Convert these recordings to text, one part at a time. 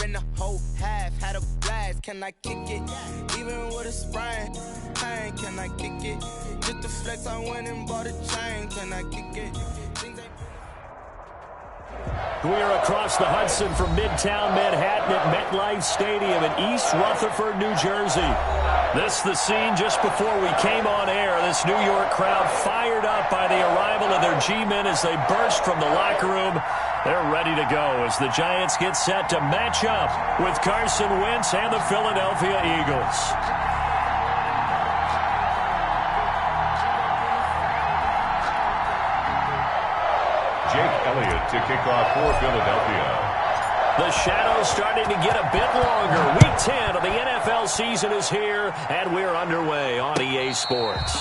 and the whole half had a blast. Can I kick it? Even with a sprain, pain, can I kick it? Just to flex, I went and bought a chain. Can I kick it? We are across the Hudson from Midtown Manhattan at MetLife Stadium in East Rutherford, New Jersey. This the scene just before we came on air. This New York crowd fired up by the arrival of their G-men as they burst from the locker room. They're ready to go as the Giants get set to match up with Carson Wentz and the Philadelphia Eagles. Jake Elliott to kick off for Philadelphia. The shadow's starting to get a bit longer. Week 10 of the NFL season is here, and we're underway on EA Sports.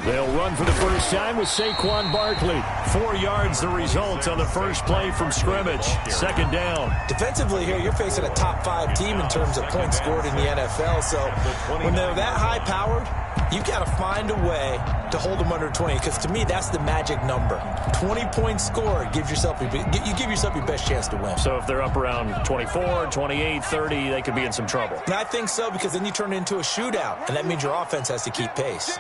They'll run for the first time with Saquon Barkley. 4 yards the result on the first play from scrimmage. Second down. Defensively here, you're facing a top 5 team in terms of points scored in the NFL. So when they're that high-powered, you've got to find a way to hold them under 20. Because to me, that's the magic number. 20 points scored gives yourself you give yourself your best chance to win. So if they're up around 24, 28, 30, they could be in some trouble. And I think so, because then you turn it into a shootout, and that means your offense has to keep pace.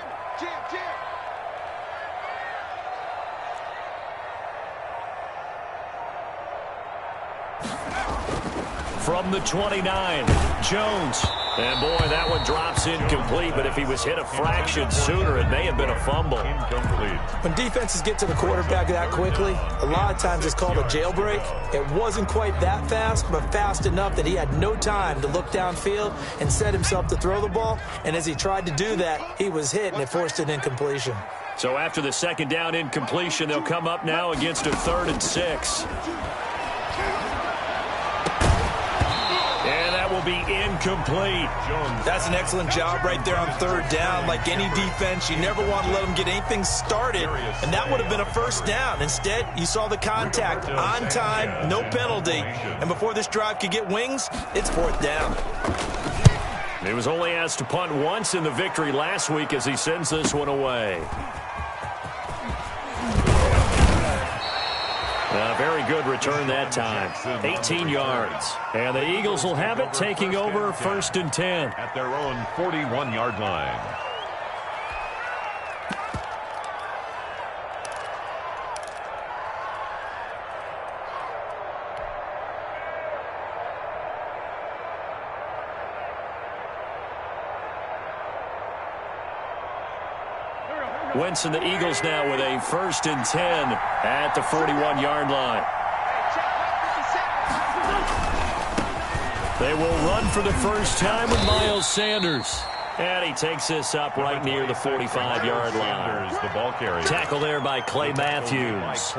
From the 29, Jones. And, boy, that one drops incomplete, but if he was hit a fraction sooner, it may have been a fumble. Incomplete. When defenses get to the quarterback that quickly, a lot of times it's called a jailbreak. It wasn't quite that fast, but fast enough that he had no time to look downfield and set himself to throw the ball. And as he tried to do that, he was hit, and it forced an incompletion. So after the second down incompletion, they'll come up now against a 3rd and 6. Will be incomplete. That's an excellent job right there on 3rd down. Like any defense, you never want to let them get anything started, and that would have been a first down. Instead, you saw the contact on time, no penalty, and before this drive could get wings, it's 4th down. He was only asked to punt once in the victory last week as he sends this one away. A very good return that time. 18 yards. And the Eagles will have it, taking over 1st and 10. At their own 41-yard line. Wentz and the Eagles now with a 1st and 10 at the 41-yard line. They will run for the first time with Miles Sanders. And he takes this up right near the 45-yard line. The ball carrier. Tackle there by Clay Matthews.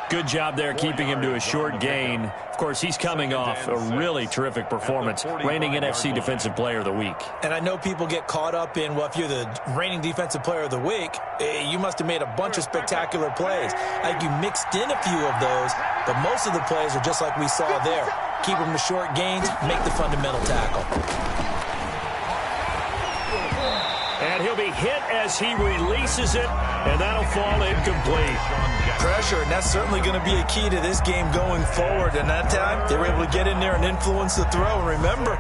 Good job there keeping him to a short gain. Of course, he's coming off a really terrific performance, reigning NFC Defensive Player of the Week. And I know people get caught up in, well, if you're the reigning Defensive Player of the Week, you must have made a bunch of spectacular plays. Like you mixed in a few of those, but most of the plays are just like we saw there. Keep them to short gains, make the fundamental tackle. And he'll be hit as he releases it, and that'll fall incomplete. Pressure, and that's certainly going to be a key to this game going forward. And that time, they were able to get in there and influence the throw. And remember,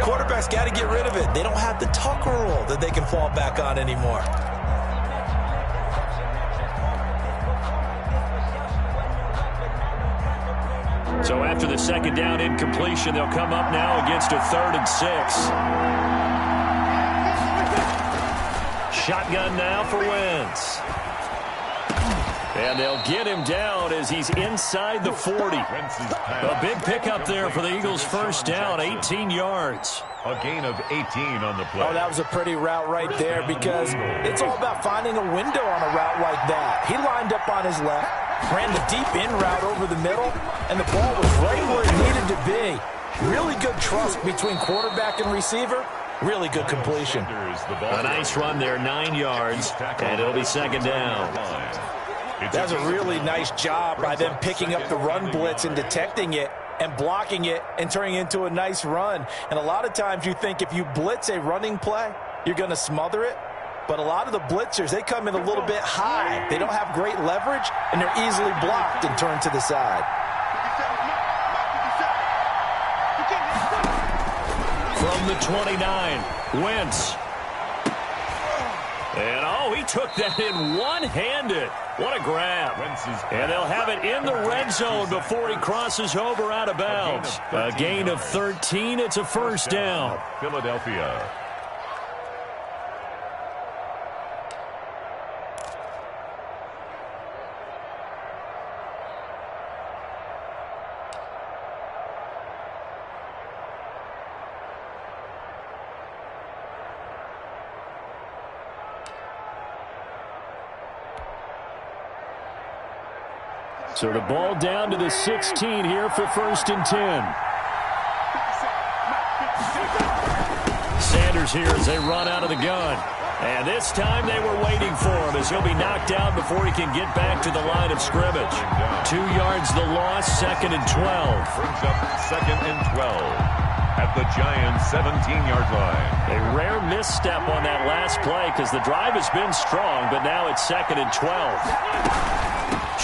quarterbacks got to get rid of it. They don't have the Tucker rule that they can fall back on anymore. So after the second down incompletion, they'll come up now against a 3rd and 6. Shotgun now for Wentz. And they'll get him down as he's inside the 40. A big pickup there for the Eagles' first down, 18 yards. A gain of 18 on the play. Oh, that was a pretty route right there, because it's all about finding a window on a route like that. He lined up on his left, ran the deep in route over the middle, and the ball was right where he Really good trust between quarterback and receiver. Really good completion. A nice run there, 9 yards, and it'll be second down. That's a really nice job by them picking up the run blitz and detecting it and blocking it and turning it into a nice run. And a lot of times you think if you blitz a running play, you're going to smother it. But a lot of the blitzers, they come in a little bit high. They don't have great leverage, and they're easily blocked and turned to the side. From the 29, Wentz. And, oh, he took that in one-handed. What a grab. And they'll have it in the red zone before he crosses over out of bounds. A gain of 13. It's a first down. Philadelphia. So the ball down to the 16 here for first and 10. Sanders here as they run out of the gun. And this time they were waiting for him as he'll be knocked down before he can get back to the line of scrimmage. 2 yards the loss, second and 12. Brings up second and 12 at the Giants' 17-yard line. A rare misstep on that last play because the drive has been strong, but now it's second and 12.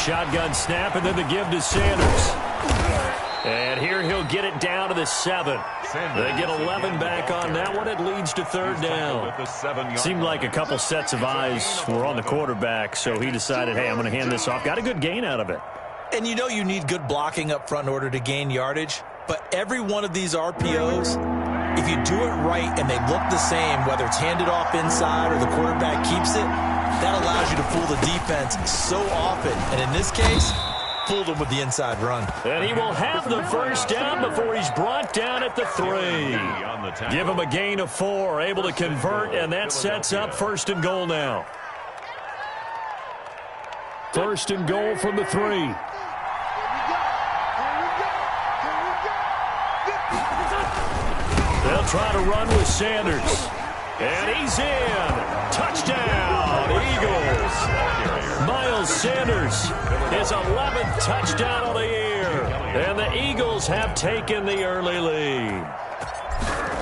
Shotgun snap, and then the give to Sanders. And here he'll get it down to the 7. They get 11 back on that one. It leads to third down. Seemed like a couple sets of eyes were on the quarterback, so he decided, hey, I'm going to hand this off. Got a good gain out of it. And you know you need good blocking up front in order to gain yardage, but every one of these RPOs, if you do it right and they look the same, whether it's handed off inside or the quarterback keeps it, that allows you to fool the defense so often. And in this case, fooled him with the inside run. And he will have the first down before he's brought down at the 3. Give him a gain of 4, able to convert, and that sets up first and goal now. First and goal from the 3. They'll try to run with Sanders. And he's in. Touchdown, Eagles. Miles Sanders, his 11th touchdown of the year. And the Eagles have taken the early lead.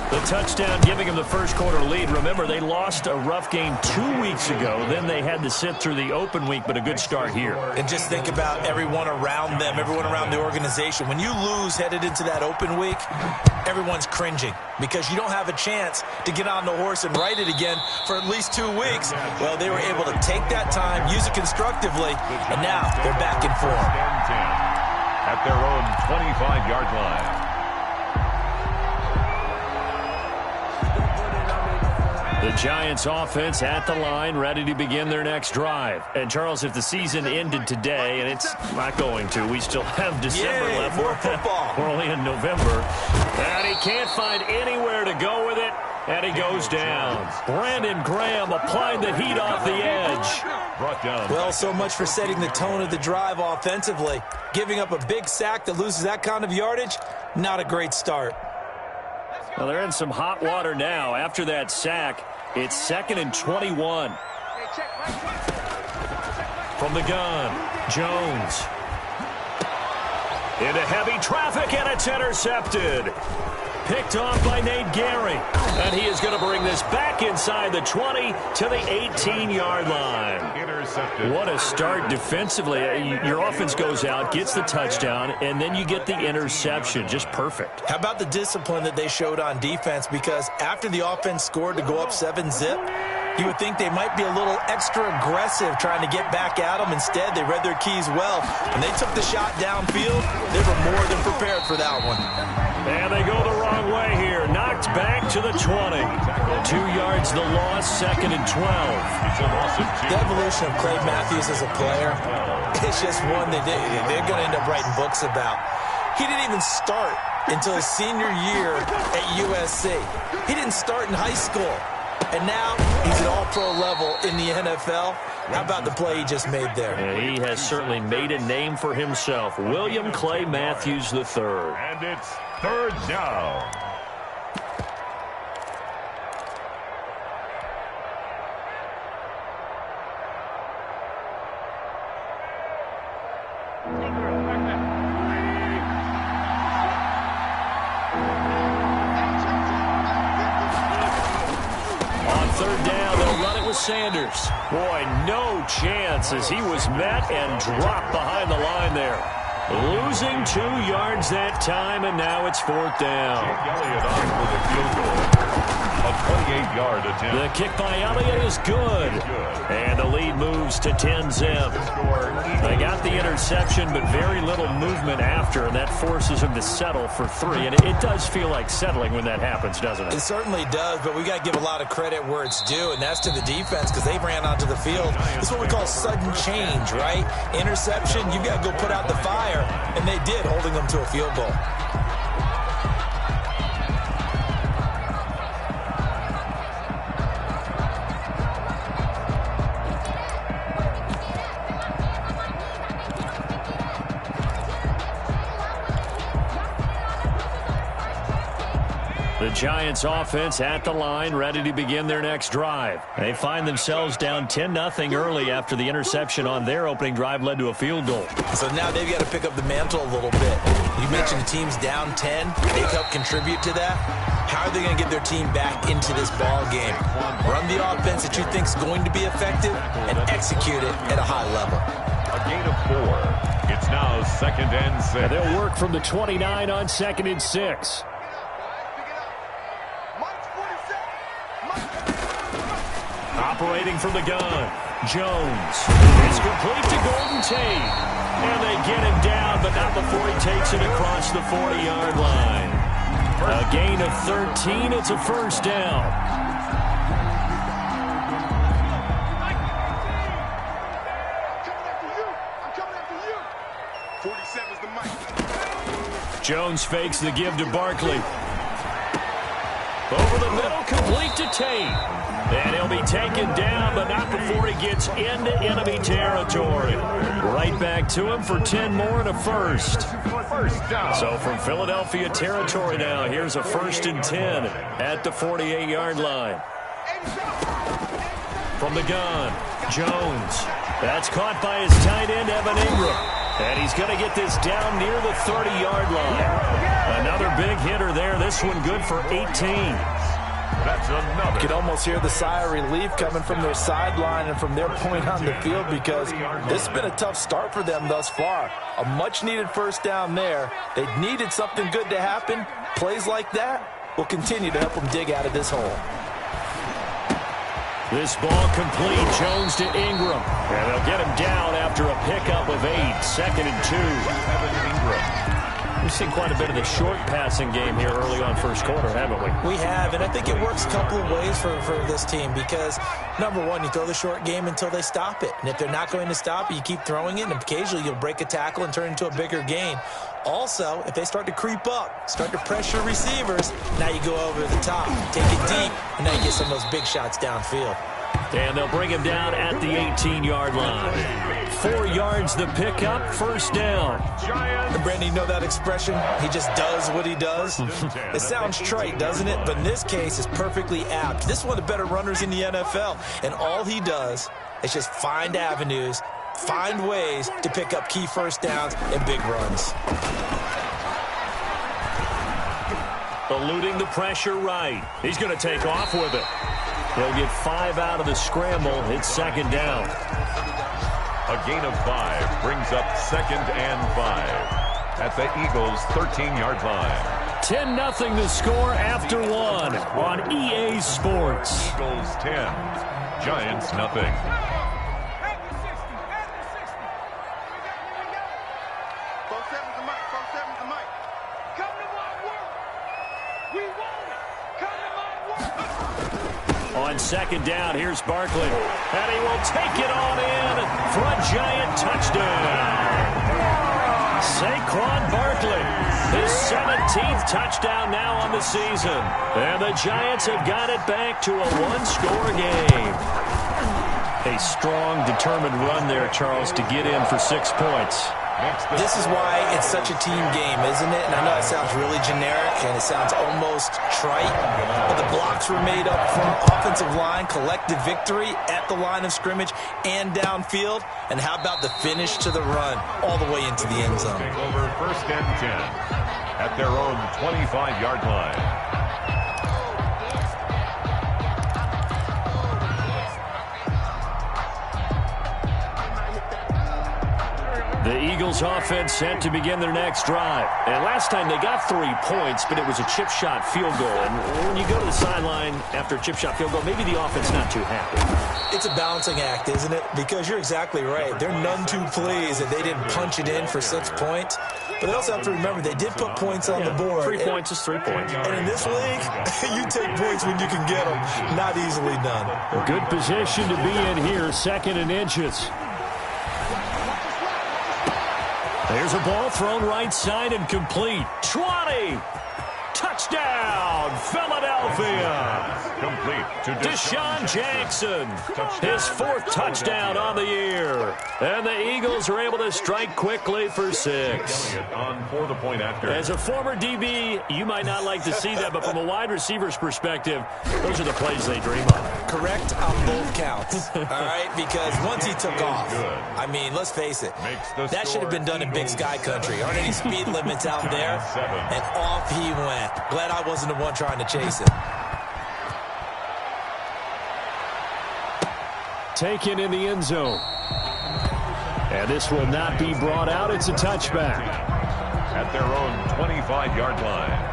The touchdown giving them the first quarter lead. Remember, they lost a rough game 2 weeks ago. Then they had to sit through the open week, but a good start here. And just think about everyone around them, everyone around the organization. When you lose headed into that open week, everyone's cringing because you don't have a chance to get on the horse and ride it again for at least 2 weeks. Well, they were able to take that time, use it constructively, and now they're back in form. At their own 25-yard line. The Giants offense at the line, ready to begin their next drive. And, Charles, if the season ended today, and it's not going to, we still have December left. More football. We're only in November. And he can't find anywhere to go with it, and he goes down. Brandon Graham applied the heat off the edge. Brought down. Well, so much for setting the tone of the drive offensively. Giving up a big sack that loses that kind of yardage, not a great start. Well, they're in some hot water now. After that sack, it's second and 21. From the gun, Jones. Into heavy traffic, and it's intercepted. Picked off by Nate Gehring. And he is going to bring this back inside the 20 to the 18-yard line. Intercepted. What a start defensively. Your offense goes out, gets the touchdown, and then you get the interception. Just perfect. How about the discipline that they showed on defense? Because after the offense scored to go up 7-zip, you would think they might be a little extra aggressive trying to get back at them. Instead, they read their keys well. When they took the shot downfield, they were more than prepared for that one. And they go the wrong way here. Knocked back to the 20. 2 yards the loss, second and 12. The evolution of Clay Matthews as a player, it's just one that they're going to end up writing books about. He didn't even start until his senior year at USC. He didn't start in high school. And now he's at all-pro level in the NFL. How about the play he just made there? And he has certainly made a name for himself. William Clay Matthews III. And it's third down. Sanders. Boy, no chance as he was met and dropped behind the line there. Losing 2 yards that time, and now it's fourth down. Elliott on for the field goal. A 28-yard attempt. The kick by Elliott is good. And the lead moves to 10-zip. They got the interception, but very little movement after, and that forces him to settle for 3. And it does feel like settling when that happens, doesn't it? It certainly does, but we got to give a lot of credit where it's due, and that's to the defense because they ran onto the field. It's what we call sudden change, right? Interception, you got to go put out the fire, and they did, holding them to a field goal. The Giants offense at the line, ready to begin their next drive. They find themselves down 10-0 early after the interception on their opening drive led to a field goal. So now they've got to pick up the mantle a little bit. You mentioned the team's down 10. They've helped contribute to that. How are they going to get their team back into this ball game? Run the offense that you think is going to be effective and execute it at a high level. A gain of 4. It's now 2nd and 6. And they'll work from the 29 on 2nd and 6. Operating from the gun, Jones. It's complete to Golden Tate. And they get him down, but not before he takes it across the 40-yard line. A gain of 13. It's a first down. Jones fakes the give to Barkley. Over the middle, complete to Tate. And he'll be taken down, but not before he gets into enemy territory. Right back to him for 10 more and a first. So from Philadelphia territory now, here's a 1st and 10 at the 48-yard line. From the gun, Jones. That's caught by his tight end, Evan Ingram. And he's going to get this down near the 30-yard line. Another big hitter there. This one good for 18. That's another. You could almost hear the sigh of relief coming from their sideline and from their point on the field because this has been a tough start for them thus far. A much-needed first down there. They needed something good to happen. Plays like that will continue to help them dig out of this hole. This ball complete. Jones to Ingram. And they'll get him down after a pickup of 8. 2nd and 2. Evan Ingram. We've seen quite a bit of the short passing game here early on first quarter, haven't we? We have, and I think it works a couple of ways for this team because, number one, you throw the short game until they stop it. And if they're not going to stop it, you keep throwing it, and occasionally you'll break a tackle and turn it into a bigger gain. Also, if they start to creep up, start to pressure receivers, now you go over the top, take it deep, and now you get some of those big shots downfield. And they'll bring him down at the 18-yard line. 4 yards the pickup, first down. And Brandon, you know that expression? He just does what he does. It sounds trite, doesn't it? But in this case, it's perfectly apt. This is one of the better runners in the NFL. And all he does is just find avenues, find ways to pick up key first downs and big runs. Eluding the pressure right. He's going to take off with it. He'll get 5 out of the scramble. It's 2nd down. A gain of 5 brings up 2nd and 5 at the Eagles' 13-yard line. 10-0 the score after 1 on EA Sports. Eagles 10, Giants nothing. On 2nd down, here's Barkley. And he will take it on in for a Giant touchdown. Saquon Barkley, his 17th touchdown now on the season. And the Giants have got it back to a 1-score game. A strong, determined run there, Charles, to get in for 6 points. This is why it's such a team game, isn't it? And I know it sounds really generic and it sounds almost trite, but the blocks were made up front, offensive line, collective victory at the line of scrimmage and downfield. And how about the finish to the run all the way into the end zone? Over 1st and 10 at their own 25-yard line. The Eagles offense set to begin their next drive. And last time they got 3 points, but it was a chip shot field goal. And when you go to the sideline after a chip shot field goal, maybe the offense not too happy. It's a balancing act, isn't it? Because you're exactly right. They're none too pleased that they didn't punch it in for 6 points. But they also have to remember they did put points on the board. 3 points is 3 points. And in this league, you take points when you can get them. Not easily done. A good position to be in here, 2nd and inches. There's a ball thrown right side and complete. 20. Touchdown, Philadelphia. Complete to Deshaun Jackson. His 4th touchdown on the year. And the Eagles are able to strike quickly for 6. On for the point after. As a former DB, you might not like to see that, but from a wide receiver's perspective, those are the plays they dream of. Correct on both counts, all right? Because once he took off, I mean, let's face it, that should have been done in Big Sky Country. Aren't any speed limits out there? And off he went. Glad I wasn't the one trying to chase him. Taken in the end zone. And this will not be brought out. It's a touchback. At their own 25-yard line.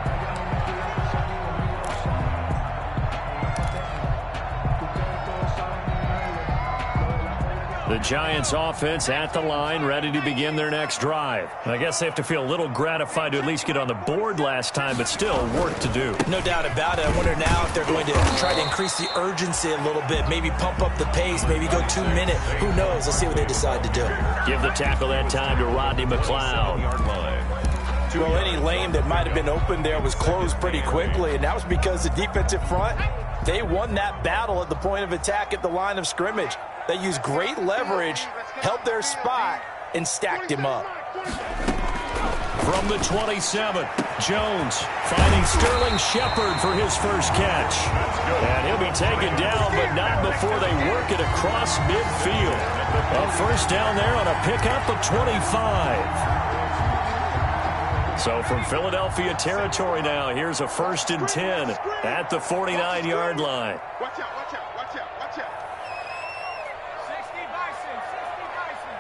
The Giants offense at the line, ready to begin their next drive. And I guess they have to feel a little gratified to at least get on the board last time, but still work to do. No doubt about it. I wonder now if they're going to try to increase the urgency a little bit, maybe pump up the pace, maybe go 2 minute. Who knows? Let's see what they decide to do. Give the tackle that time to Rodney McLeod. Well, any lane that might have been open there was closed pretty quickly, and that was because the defensive front, they won that battle at the point of attack at the line of scrimmage. They used great leverage, held their spot, and stacked him up. From the 27, Jones finding Sterling Shepard for his first catch. And he'll be taken down, but not before they work it across midfield. A first down there on a pickup of 25. So from Philadelphia territory now, here's a 1st and 10 at the 49-yard line. Watch out, watch out, watch out, watch out. 60 Bison, 60 Bison.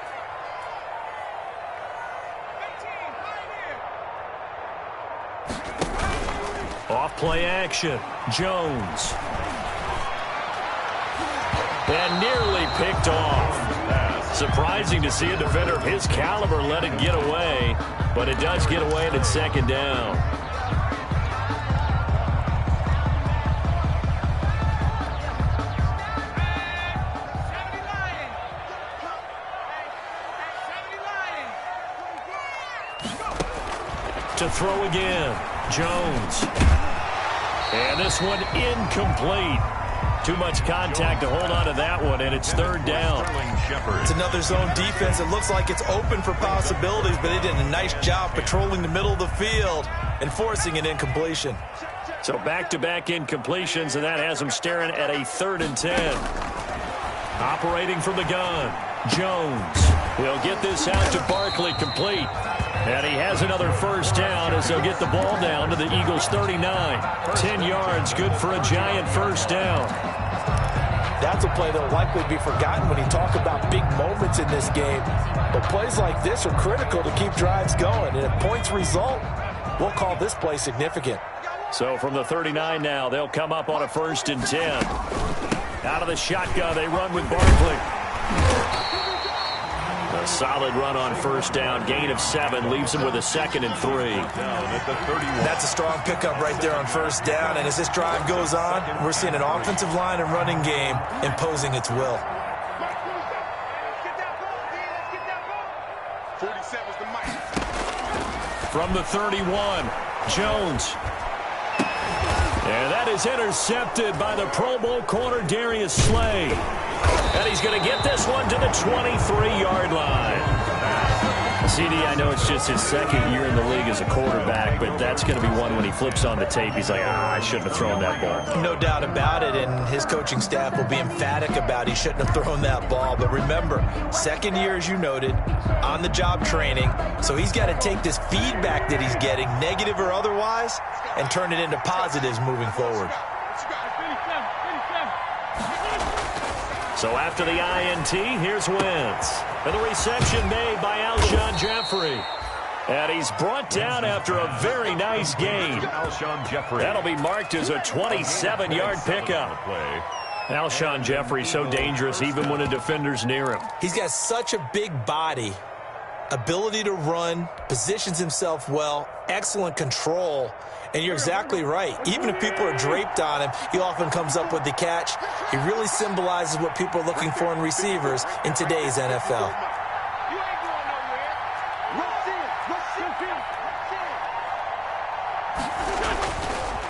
18, right here. Off play action, Jones. And nearly picked off. Surprising to see a defender of his caliber let it get away, but it does get away and it's 2nd down. To throw again, Jones. And this one incomplete. Too much contact to hold on to that one, and it's 3rd down. It's another zone defense. It looks like it's open for possibilities, but they did a nice job patrolling the middle of the field and forcing an incompletion. So back-to-back incompletions, and that has them staring at a 3rd and 10. Operating from the gun, Jones will get this out to Barkley, complete. And he has another first down as they'll get the ball down to the Eagles' 39. 10 yards, good for a Giant first down. That's a play that will likely be forgotten when you talk about big moments in this game. But plays like this are critical to keep drives going. And if points result, we'll call this play significant. So from the 39 now, they'll come up on a 1st and 10. Out of the shotgun, they run with Barkley. A solid run on first down. Gain of 7 leaves him with a 2nd and 3. That's a strong pickup right there on first down. And as this drive goes on, we're seeing an offensive line and running game imposing its will. From the 31, Jones. And that is intercepted by the Pro Bowl corner Darius Slay. And he's going to get this one to the 23-yard line. CD, I know it's just his second year in the league as a quarterback, but that's going to be one when he flips on the tape. He's like, I shouldn't have thrown that ball. No doubt about it, and his coaching staff will be emphatic about he shouldn't have thrown that ball. But remember, second year, as you noted, on-the-job training, so he's got to take this feedback that he's getting, negative or otherwise, and turn it into positives moving forward. So after the INT, here's Wentz. And the reception made by Alshon Jeffrey. And he's brought down after a very nice gain. That'll be marked as a 27-yard pickup. Alshon Jeffrey so dangerous even when a defender's near him. He's got such a big body, ability to run, positions himself well, excellent control. And you're exactly right. Even if people are draped on him, he often comes up with the catch. He really symbolizes what people are looking for in receivers in today's NFL.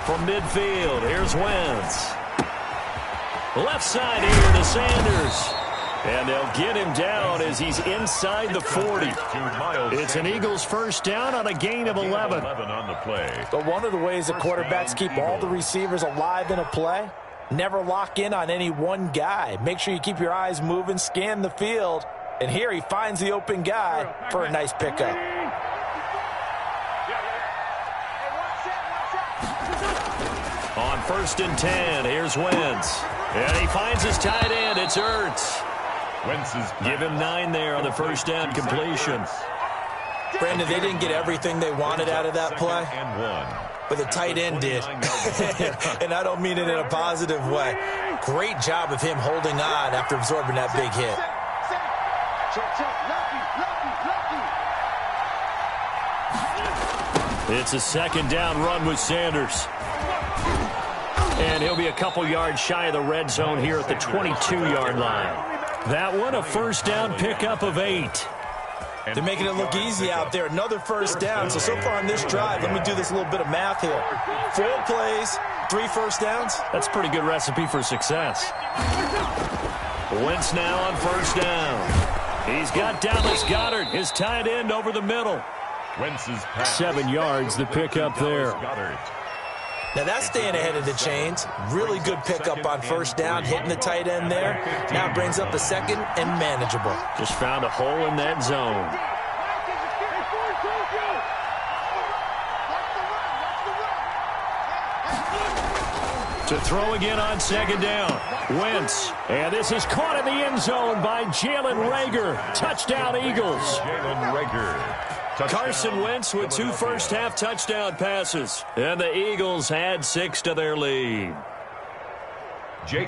From midfield, here's Wentz. Left side here to Sanders. And they'll get him down as he's inside the 40. It's an Eagles first down on a gain of 11. But one of the ways that quarterbacks keep all the receivers alive in a play, never lock in on any one guy. Make sure you keep your eyes moving, scan the field. And here he finds the open guy for a nice pickup. On 1st and 10, here's Wentz. And he finds his tight end. It's Ertz. Give him 9 there on the first down completion. Brandon, they didn't get everything they wanted out of that play, but the tight end did. And I don't mean it in a positive way. Great job of him holding on after absorbing that big hit. It's a second down run with Sanders. And he'll be a couple yards shy of the red zone here at the 22-yard line. That one a first down pickup of 8. They're making it look easy out there. Another first down. So far on this drive, let me do this little bit of math here. 4 plays, 3 first downs. That's a pretty good recipe for success. Wentz now on first down. He's got Dallas Goedert, his tight end, over the middle. 7 yards, the pickup there. Now that's staying ahead of the chains. Really good pickup on first down, hitting the tight end there. Now brings up a second and manageable. Just found a hole in that zone. To throw again on second down. Wentz. And this is caught in the end zone by Jalen Reagor. Touchdown, Eagles. Jalen Reagor. Carson Wentz with 2 first-half touchdown passes. And the Eagles add 6 to their lead.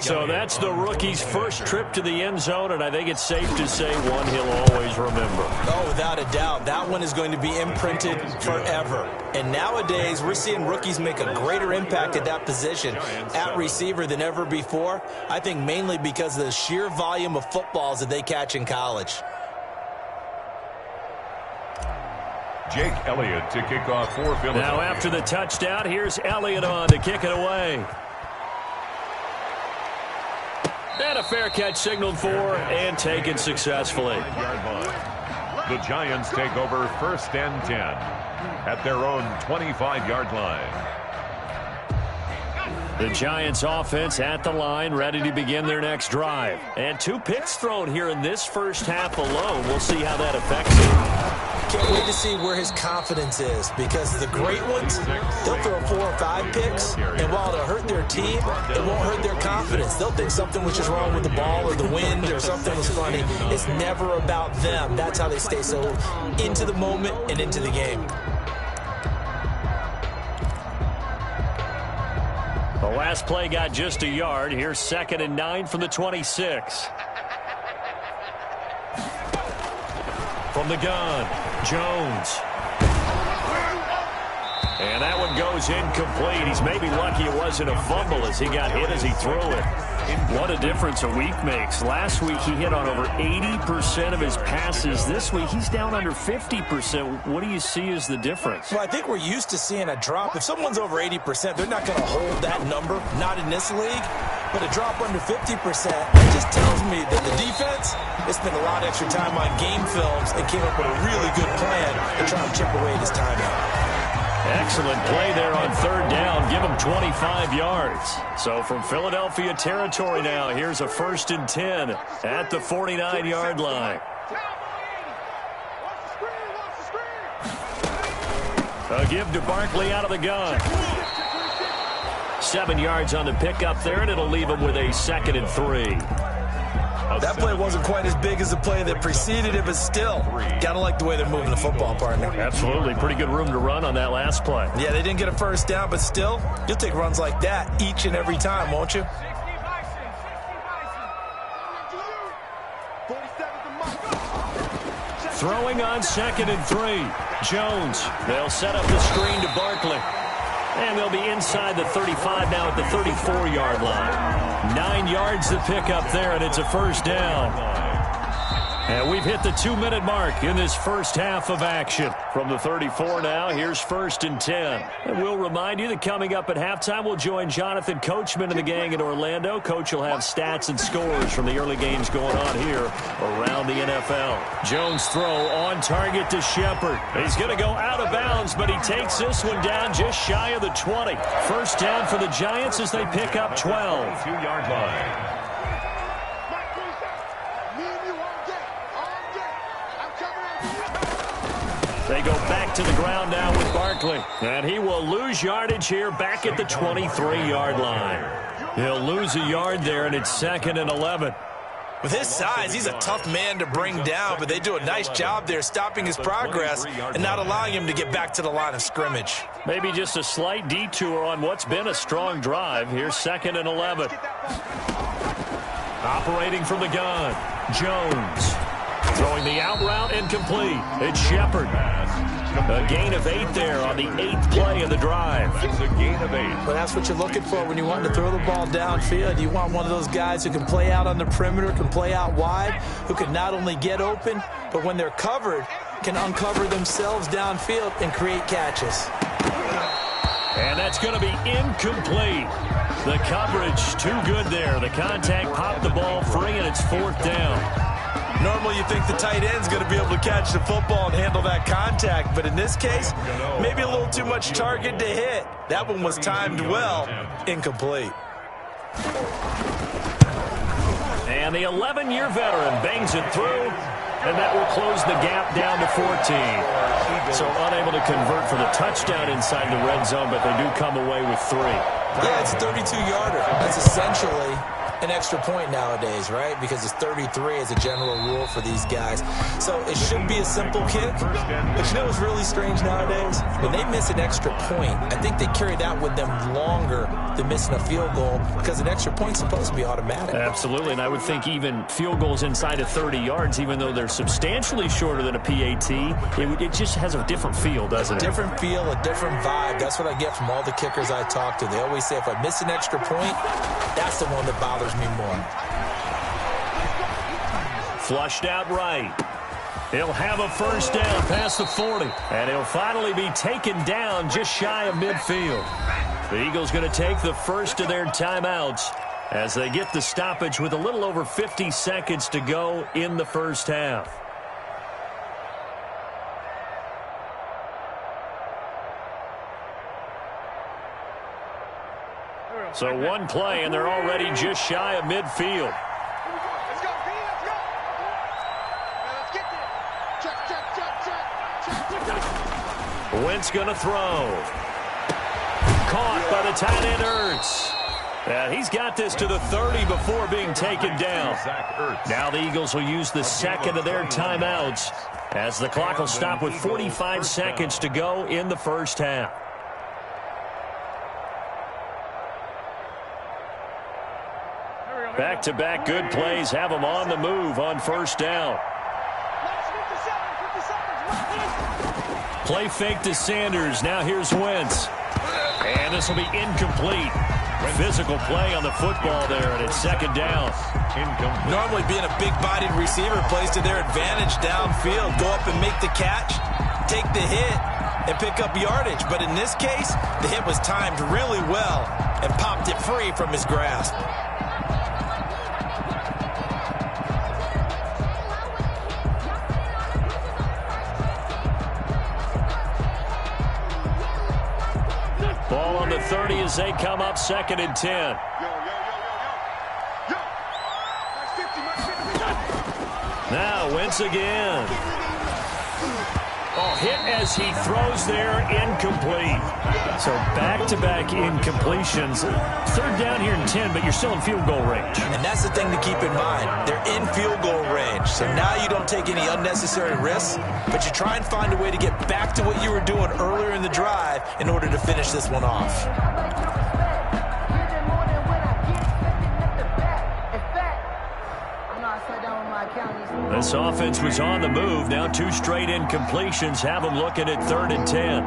So that's the rookie's first trip to the end zone, and I think it's safe to say one he'll always remember. Oh, without a doubt. That one is going to be imprinted forever. And nowadays, we're seeing rookies make a greater impact at that position at receiver than ever before. I think mainly because of the sheer volume of footballs that they catch in college. Jake Elliott to kick off for Philadelphia. Now after the touchdown, here's Elliott on to kick it away. And a fair catch signaled for and taken successfully. The Giants take over 1st and 10 at their own 25-yard line. The Giants offense at the line, ready to begin their next drive. And 2 picks thrown here in this first half alone. We'll see how that affects him. Can't wait to see where his confidence is, because the great ones, they'll throw 4 or 5 picks, and while it'll hurt their team, it won't hurt their confidence. They'll think something was just wrong with the ball or the wind or something was funny. It's never about them. That's how they stay so into the moment and into the game. The last play got just a yard. Here's 2nd and 9 from the 26. From the gun, Jones. And that one goes goes incomplete. He's maybe lucky it wasn't a fumble as he got hit as he threw it. What a difference a week makes. Last week he hit on over 80% of his passes. This week he's down under 50%. What do you see as the difference? Well, I think we're used to seeing a drop. If someone's over 80%, they're not going to hold that number, not in this league. But a drop under 50%, it just tells me that the defense has spent a lot of extra time on game films and came up with a really good plan to try and chip away this timeout. Excellent play there on third down. Give him 25 yards. So from Philadelphia territory now, here's a 1st and 10 at the 49-yard line. A give to Barkley out of the gun. 7 yards on the pickup there, and it'll leave him with a 2nd and 3. That play wasn't quite as big as the play that preceded it, but still, gotta like the way they're moving the football, partner. Absolutely. Pretty good room to run on that last play. Yeah, they didn't get a first down, but still, you'll take runs like that each and every time, won't you? Throwing on 2nd and 3. Jones. They'll set up the screen to Barkley. And they'll be inside the 35 now at the 34-yard line. 9 yards to pick up there, and it's a 1st down. And we've hit the 2-minute mark in this first half of action. From the 34 now, here's 1st and 10. And we'll remind you that coming up at halftime, we'll join Jonathan Coachman and the gang in Orlando. Coach will have stats and scores from the early games going on here around the NFL. Jones throw on target to Shepard. He's going to go out of bounds, but he takes this one down just shy of the 20. 1st down for the Giants as they pick up 12. 2-yard line. They go back to the ground now with Barkley. And he will lose yardage here back at the 23-yard line. He'll lose a yard there, and it's 2nd and 11. With his size, he's a tough man to bring down, but they do a nice job there stopping his progress and not allowing him to get back to the line of scrimmage. Maybe just a slight detour on what's been a strong drive. Here's 2nd and 11. Operating from the gun, Jones. Throwing the out route incomplete. It's Shepard. A gain of 8 there on the 8th play of the drive. That's a gain of 8. But that's what you're looking for when you want to throw the ball downfield. You want one of those guys who can play out on the perimeter, can play out wide, who can not only get open, but when they're covered, can uncover themselves downfield and create catches. And that's going to be incomplete. The coverage too good there. The contact popped the ball free, and it's 4th down. Normally you think the tight end's going to be able to catch the football and handle that contact, but in this case, maybe a little too much target to hit. That one was timed well, incomplete. And the 11-year veteran bangs it through, and that will close the gap down to 14. So unable to convert for the touchdown inside the red zone, but they do come away with 3. Yeah, it's a 32-yarder. That's essentially an extra point nowadays, right? Because it's 33 as a general rule for these guys. So it should be a simple kick. But you know what's really strange nowadays? When they miss an extra point, I think they carry that with them longer than missing a field goal because an extra point's supposed to be automatic. Absolutely, and I would think even field goals inside of 30 yards, even though they're substantially shorter than a PAT, it just has a different feel, doesn't it? A different feel, a different vibe. That's what I get from all the kickers I talk to. They always say if I miss an extra point, that's the one that bothers me more. Flushed out right. He'll have a 1st down past the 40, and he'll finally be taken down just shy of midfield. The Eagles going to take the first of their timeouts as they get the stoppage with a little over 50 seconds to go in the first half. So one play, and they're already just shy of midfield. Let's go, B, let's go. Now let's get there. Check. Wentz going to throw. Caught by the tight end, Ertz. And he's got this to the 30 before being taken down. Now the Eagles will use the 2nd of their timeouts as the clock will stop with 45 seconds to go in the first half. Back-to-back good plays have them on the move on 1st down. Play fake to Sanders. Now here's Wentz. this will be incomplete. Physical play on the football there, and it's second down. Normally being a big-bodied receiver plays to their advantage downfield. Go up and make the catch, take the hit, and pick up yardage. But in this case, the hit was timed really well and popped it free from his grasp. Ball on the 30 as they come up second and 10. Now Wentz again. Oh, hit as he throws there, incomplete. So back-to-back incompletions. Third down here in 10, but you're still in field goal range. And that's the thing to keep in mind. They're in field goal range. So now you don't take any unnecessary risks, but you try and find a way to get back to what you were doing earlier in the drive in order to finish this one off. This offense was on the move. Now 2 straight incompletions have them looking at 3rd and 10.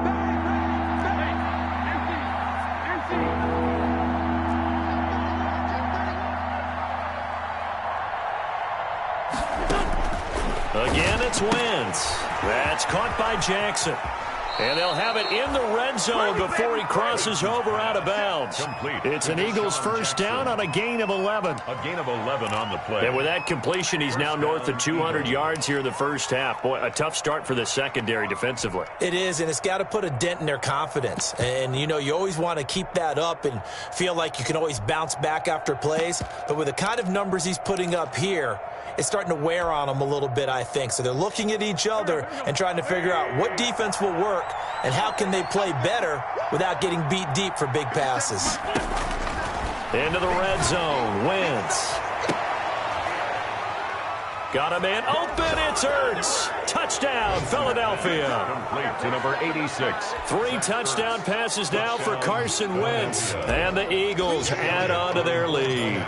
Again, it's Wentz. That's caught by Jackson. And they'll have it in the red zone before he crosses over out of bounds. It's an Eagles first down on a gain of 11. A gain of 11 on the play. And with that completion, he's now north of 200 yards here in the first half. Boy, a tough start for the secondary defensively. It is, and it's got to put a dent in their confidence. And, you know, you always want to keep that up and feel like you can always bounce back after plays. But with the kind of numbers he's putting up here, it's starting to wear on them a little bit, I think. So they're looking at each other and trying to figure out what defense will work and how can they play better without getting beat deep for big passes. Into the red zone, Wentz. Got a man open, it's Ertz. Touchdown, Philadelphia. Complete to number 86. 3 touchdown passes now for Carson Wentz. And the Eagles add on to their lead.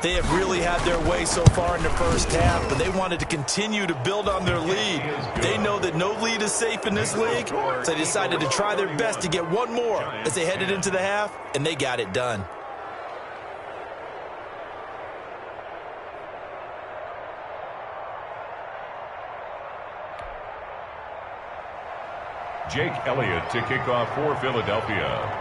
They have really had their way so far in the first half, but they wanted to continue to build on their lead. They know that no lead is safe in this league, so they decided to try their best to get one more as they headed into the half, and they got it done. Jake Elliott to kick off for Philadelphia.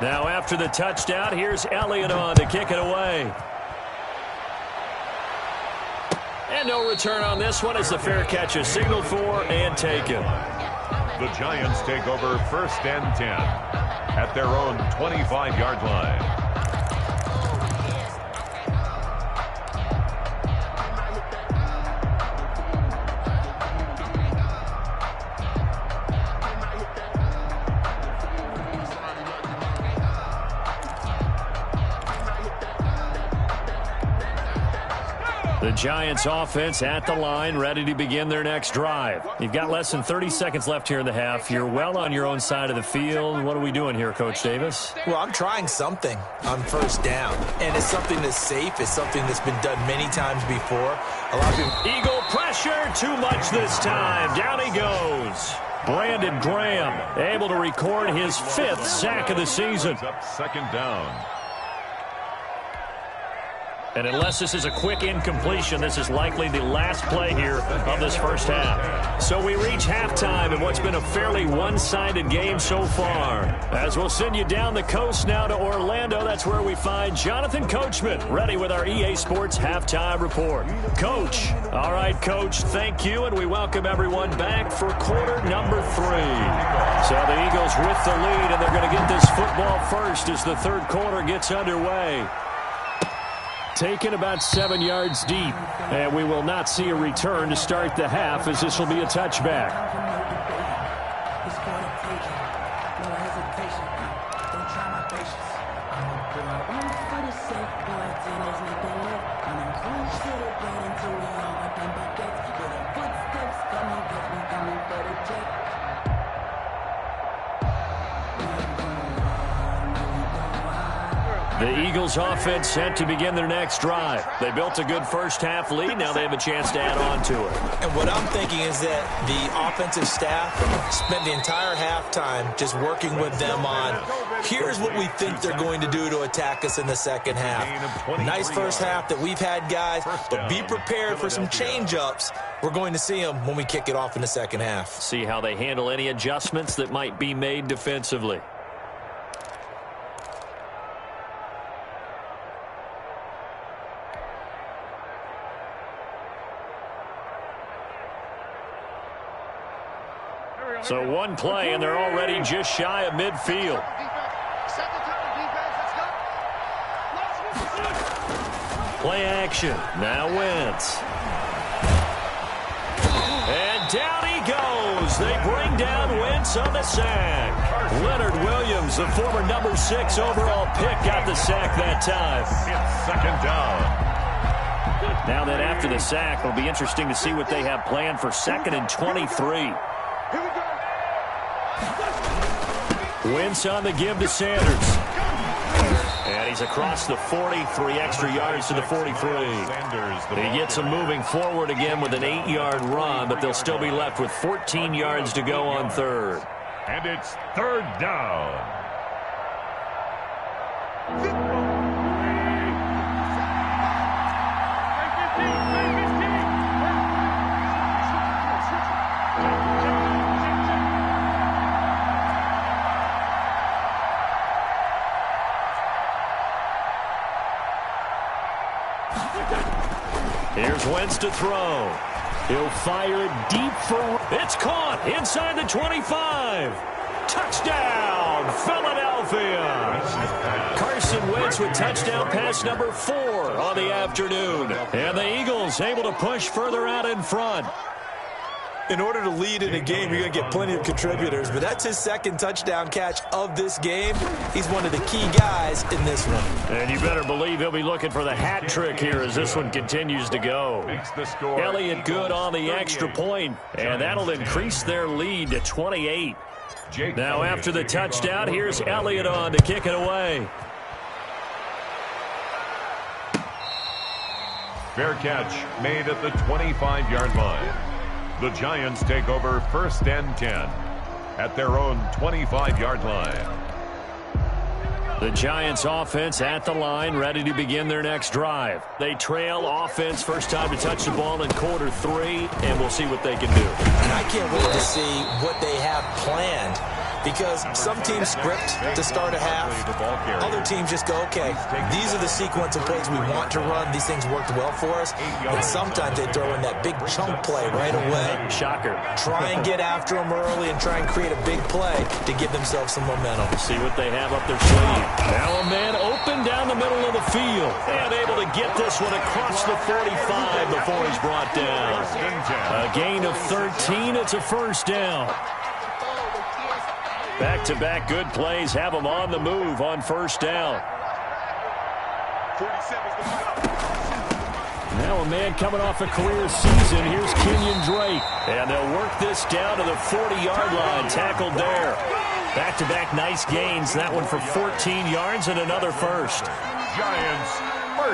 Now after the touchdown, here's Elliott on to kick it away. And no return on this one as the fair catch is signaled for and taken. The Giants take over 1st and 10 at their own 25-yard line. The Giants offense at the line, ready to begin their next drive. You've got less than 30 seconds left here in the half. You're well on your own side of the field. What are we doing here, Coach Davis? Well, I'm trying something on 1st down, and it's something that's safe. It's something that's been done many times before. A lot of people... Eagle pressure, too much this time. Down he goes. Brandon Graham able to record his 5th sack of the season. Up 2nd down. And unless this is a quick incompletion, this is likely the last play here of this first half. So we reach halftime in what's been a fairly one-sided game so far. As we'll send you down the coast now to Orlando, that's where we find Jonathan Coachman, ready with our EA Sports Halftime Report. Coach. All right, Coach, thank you, and we welcome everyone back for quarter number 3. So the Eagles with the lead, and they're going to get this football first as the 3rd quarter gets underway. Taken about 7 yards deep, and we will not see a return to start the half as this will be a touchback. The Eagles offense set to begin their next drive. They built a good first-half lead. Now they have a chance to add on to it. And what I'm thinking is that the offensive staff spent the entire halftime just working with them on, here's what we think they're going to do to attack us in the second half. Nice first half that we've had, guys, but be prepared for some change-ups. We're going to see them when we kick it off in the second half. See how they handle any adjustments that might be made defensively. So one play, and they're already just shy of midfield. Play action. Now Wentz. And down he goes. They bring down Wentz on the sack. Leonard Williams, the former number 6 overall pick, got the sack that time. It's second down. Now that after the sack, it'll be interesting to see what they have planned for 2nd and 23. Wentz on the give to Sanders. And he's across the 40, 3 extra yards to the 43. He gets them moving forward again with an 8-yard run, but they'll still be left with 14 yards to go on third. And it's third down. Here's Wentz to throw. He'll fire it deep for... It's caught inside the 25. Touchdown, Philadelphia. Carson Wentz with touchdown pass number 4 on the afternoon. And the Eagles able to push further out in front. In order to lead in a game, you're going to get plenty of contributors, but that's his second touchdown catch of this game. He's one of the key guys in this one. And you better believe he'll be looking for the hat trick here as this one continues to go. Elliott good on the extra point, and that'll increase their lead to 28. Now after the touchdown, here's Elliott on to kick it away. Fair catch made at the 25-yard line. The Giants take over 1st and 10 at their own 25-yard line. The Giants offense at the line, ready to begin their next drive. They trail offense, first time to touch the ball in quarter 3, and we'll see what they can do. And I can't wait to see what they have planned, because some teams script to start a half. Other teams just go, okay, these are the sequence of plays we want to run. These things worked well for us. And sometimes they throw in that big chunk play right away. Shocker. Try and get after them early and try and create a big play to give themselves some momentum. See what they have up their sleeve. Now a man open down the middle of the field. And able to get this one across the 45 before he's brought down. A gain of 13. It's a first down. Back-to-back good plays have them on the move on first down. Now a man coming off a career season. Here's Kenyon Drake. And they'll work this down to the 40-yard line. Tackled there. Back-to-back nice gains. That one for 14 yards and another first. Giants.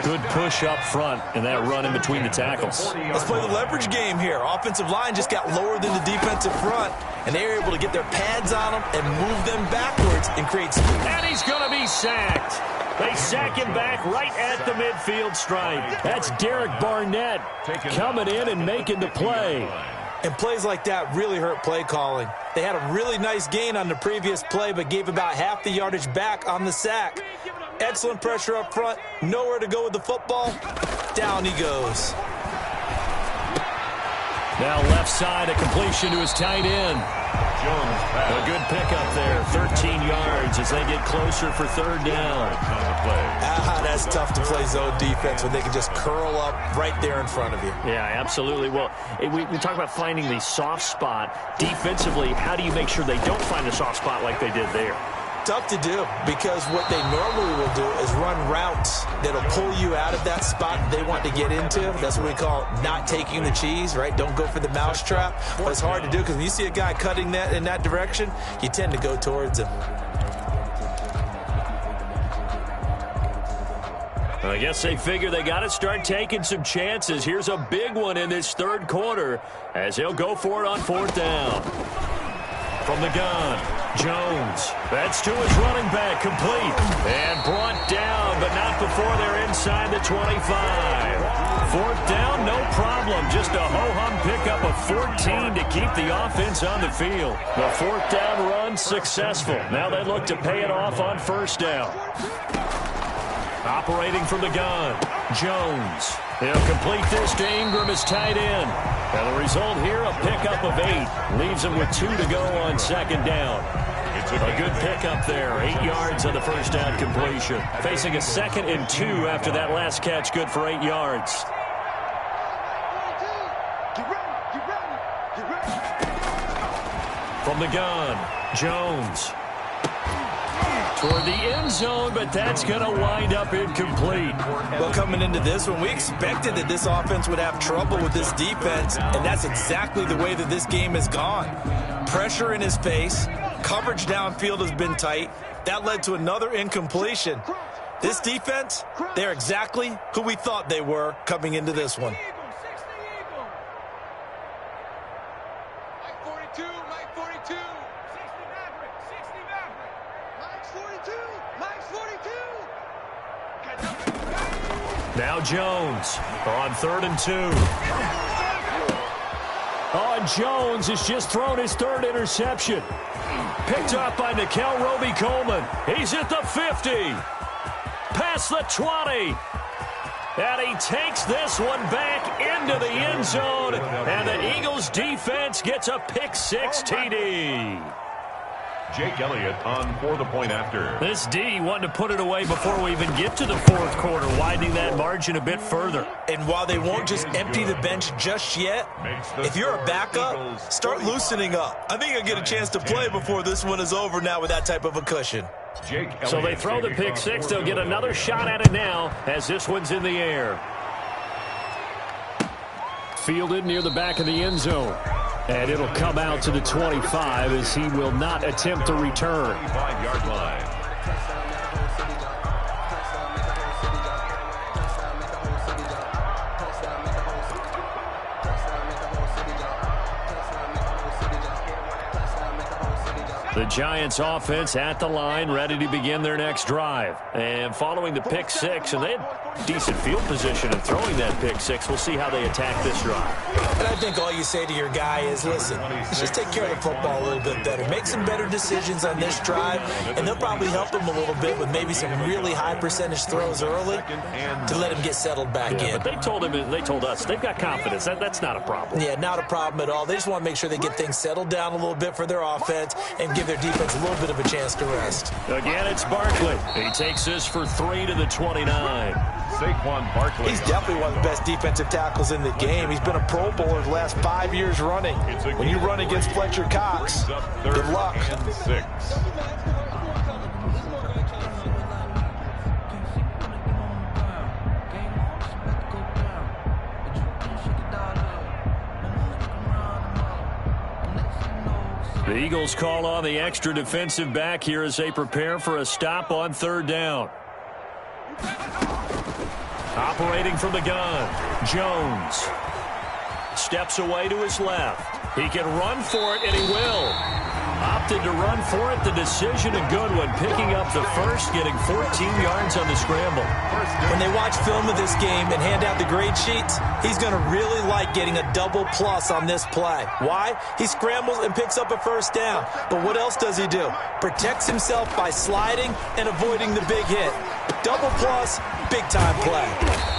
Good push up front and that run in between the tackles. Let's play the leverage game here. Offensive line just got lower than the defensive front, and they were able to get their pads on them and move them backwards and create speed. And he's going to be sacked. They sack him back right at the midfield stripe. That's Derek Barnett coming in and making the play. And plays like that really hurt play calling. They had a really nice gain on the previous play, but gave about half the yardage back on the sack. Excellent pressure up front. Nowhere to go with the football. Down he goes. Now left side, a completion to his tight end. A good pickup there, 13 yards as they get closer for third down. That's tough to play zone defense when they can just curl up right there in front of you. Yeah, absolutely. Well, we talk about finding the soft spot. Defensively, how do you make sure they don't find a soft spot like they did there? Tough to do, because what they normally will do is run routes that'll pull you out of that spot they want to get into. That's what we call not taking the cheese, right? Don't go for the mousetrap. But it's hard to do because when you see a guy cutting that in that direction, you tend to go towards him. I guess they figure they got to start taking some chances. Here's a big one in this third quarter as he'll go for it on fourth down. From the gun, Jones. That's to his running back, complete. And brought down, but not before they're inside the 25. Fourth down, no problem. Just a ho-hum pickup of 14 to keep the offense on the field. The fourth down run successful. Now they look to pay it off on first down. Operating from the gun, Jones. He'll complete this to Ingram as tight end. And the result here, a pickup of 8. Leaves him with 2 to go on second down. A good pickup there. 8 yards on the first down completion. Facing a 2nd and 2 after that last catch. Good for 8 yards. From the gun, Jones. Toward the end zone, but that's going to wind up incomplete. Well, coming into this one, we expected that this offense would have trouble with this defense, and that's exactly the way that this game has gone. Pressure in his face, coverage downfield has been tight. That led to another incompletion. This defense, they're exactly who we thought they were coming into this one. Now Jones on 3rd and 2. Oh, and Jones has just thrown his 3rd interception. Picked up by Nikel Roby-Coleman. He's at the 50. Past the 20. And he takes this one back into the end zone. And the Eagles defense gets a pick-6 TD. Jake Elliott on for the point after. This D wanting to put it away before we even get to the fourth quarter, widening that margin a bit further. And while they won't just empty the bench just yet, if you're a backup, start loosening up. I think you'll get a chance to play before this one is over now with that type of a cushion. So they throw the pick-6. They'll get another shot at it now as this one's in the air. Fielded near the back of the end zone. And it'll come out to the 25 as he will not attempt to return. 25-yard line. The Giants offense at the line, ready to begin their next drive. And following the pick-6, and they had decent field position in throwing that pick-6. We'll see how they attack this drive. And I think all you say to your guy is, listen, just take care of the football a little bit better. Make some better decisions on this drive, and they'll probably help him a little bit with maybe some really high percentage throws early to let him get settled back in. But they told us, they've got confidence. That's not a problem. Yeah, not a problem at all. They just want to make sure they get things settled down a little bit for their offense and give their defense a little bit of a chance to rest. Again, it's Barkley. He takes this for 3 to the 29. Saquon Barkley. He's definitely one of the best defensive tackles in the game. He's been a Pro Bowler the last 5 years running. When you run against Fletcher Cox, good luck. 6. The Eagles call on the extra defensive back here as they prepare for a stop on 3rd down. Operating from the gun, Jones. Steps away to his left. He can run for it, and he will. Opted to run for it. The decision, a good one. Picking up the first, getting 14 yards on the scramble. When they watch film of this game and hand out the grade sheets, he's going to really like getting a double plus on this play. Why? He scrambles and picks up a first down. But what else does he do? Protects himself by sliding and avoiding the big hit. Double plus, big-time play.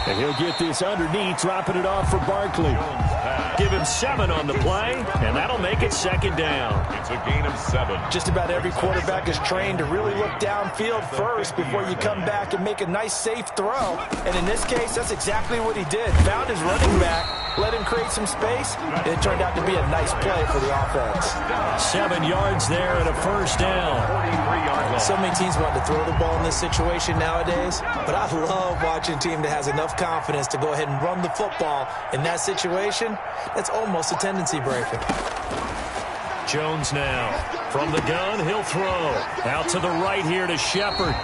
And he'll get this underneath, dropping it off for Barkley. Give him 7 on the play, and that'll make it 2nd down. It's a gain of 7. Just about every quarterback is trained to really look downfield first before you come back and make a nice, safe throw. And in this case, that's exactly what he did. Found his running back, let him create some space, and it turned out to be a nice play for the offense. 7 yards there and a first down. 43-yard line. So many teams want to throw the ball in this situation nowadays, but I love watching a team that has enough confidence to go ahead and run the football in that situation. That's almost a tendency breaker. Jones now. From the gun, he'll throw. Out to the right here to Shepard.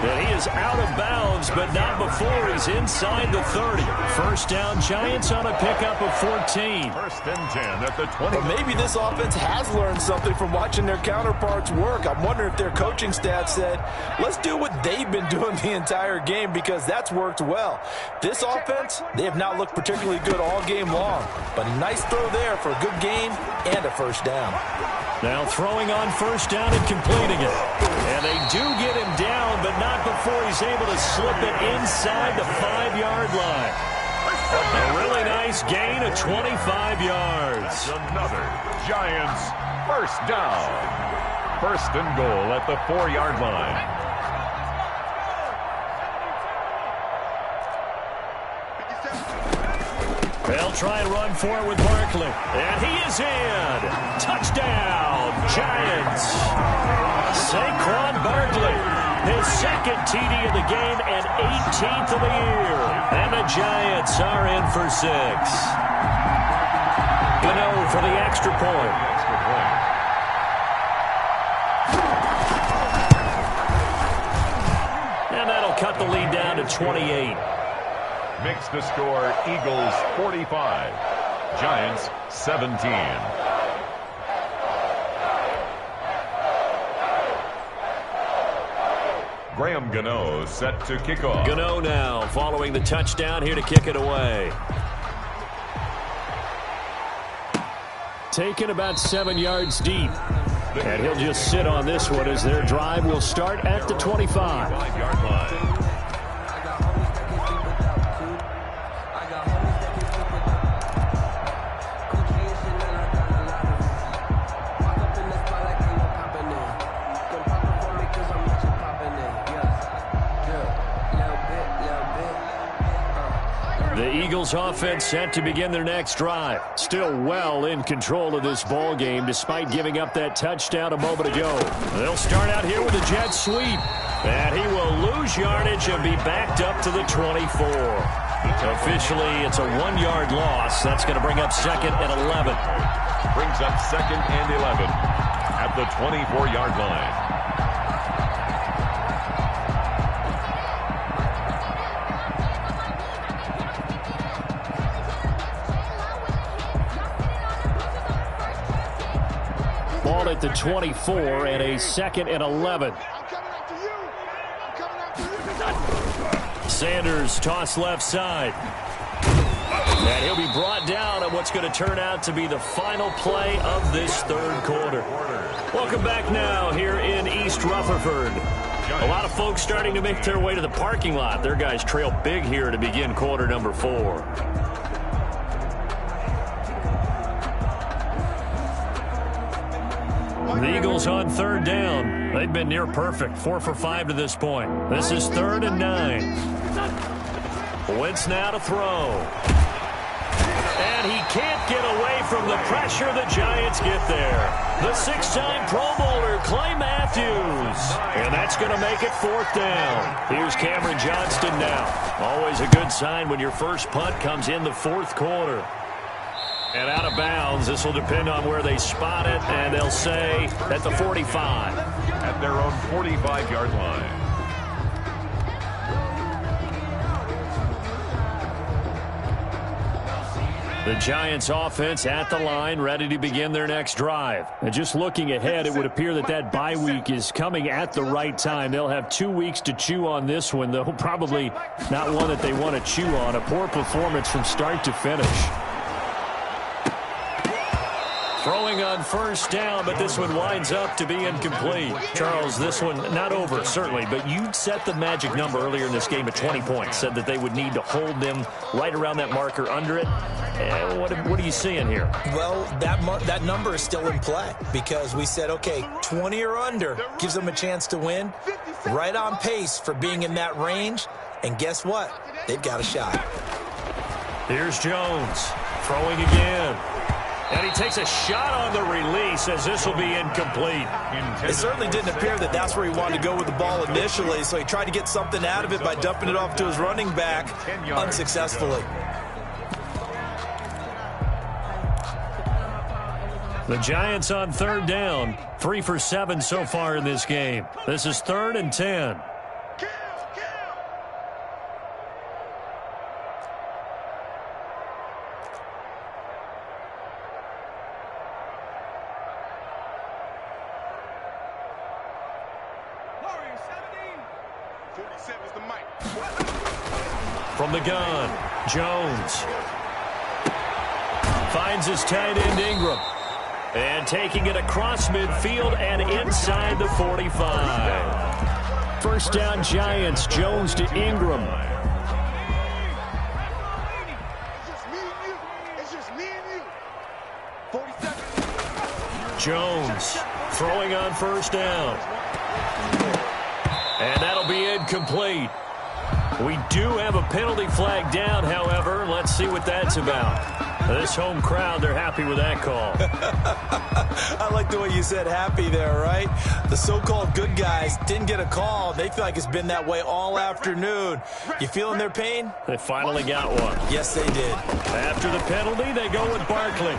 And he is out of bounds, but not before he's inside the 30. First down, Giants on a pickup of 14. First and 10 at the 20. Or maybe this offense has learned something from watching their counterparts work. I'm wondering if their coaching staff said, let's do what they've been doing the entire game, because that's worked well. This offense, they have not looked particularly good all game long. But a nice throw there for a good gain and a first down. Now throwing on first down and completing it. And they do get him down, but not before he's able to slip it inside the 5-yard line. A really nice gain of 25 yards. Another Giants first down. First and goal at the 4-yard line. They'll try and run for it with Barkley. And he is in. Touchdown, Giants. Saquon Barkley, his second TD of the game and 18th of the year. And the Giants are in for 6. Gano for the extra point. And that'll cut the lead down to 28. Makes the score Eagles 45, Giants 17. Graham Gano set to kick off. Gano now following the touchdown here to kick it away. Taken about 7 yards deep. And he'll just sit on this one as their drive will start at the 25. 5-yard line. The Eagles offense set to begin their next drive. Still well in control of this ball game despite giving up that touchdown a moment ago. They'll start out here with a jet sweep. And he will lose yardage and be backed up to the 24. Officially, it's a 1-yard loss. That's going to bring up second and 11. Brings up second and 11 at the 24-yard line. Ball at the 24 and a second and 11. Sanders toss left side. And he'll be brought down at what's going to turn out to be the final play of this third quarter. Welcome back now here in East Rutherford. A lot of folks starting to make their way to the parking lot. Their guys trail big here to begin quarter number 4. The Eagles on third down. They've been near perfect, 4 for 5 to this point. This is 3rd and 9. Wentz now to throw. And he can't get away from the pressure. The Giants get there. The 6-time Pro Bowler, Clay Matthews. And that's going to make it 4th down. Here's Cameron Johnston now. Always a good sign when your first punt comes in the 4th quarter. And out of bounds, this will depend on where they spot it, and they'll say at the 45. At their own 45-yard line. The Giants offense at the line, ready to begin their next drive. And just looking ahead, it would appear that that bye week is coming at the right time. They'll have 2 weeks to chew on this one, though probably not one that they want to chew on. A poor performance from start to finish. Throwing on first down, but this one winds up to be incomplete. Charles, this one not over, certainly, but you set the magic number earlier in this game at 20 points, said that they would need to hold them right around that marker under it. What are you seeing here? Well, that number is still in play because we said, okay, 20 or under gives them a chance to win. Right on pace for being in that range, and guess what? They've got a shot. Here's Jones, throwing again. And he takes a shot on the release as this will be incomplete. It certainly didn't appear that that's where he wanted to go with the ball initially, so he tried to get something out of it by dumping it off to his running back unsuccessfully. The Giants on third down, 3 for 7 so far in this game. This is 3rd and 10. 47's the mic. From the gun, Jones finds his tight end Ingram. And taking it across midfield and inside the 45. First down, Giants. Jones to Ingram. It's just me and you. 47. Jones throwing on first down. And that'll be incomplete. We do have a penalty flag down, however. Let's see what that's about. This home crowd, they're happy with that call. I like the way you said happy there, right? The so-called good guys didn't get a call. They feel like it's been that way all afternoon. You feeling their pain? They finally got one. Yes, they did. After the penalty, they go with Barkley.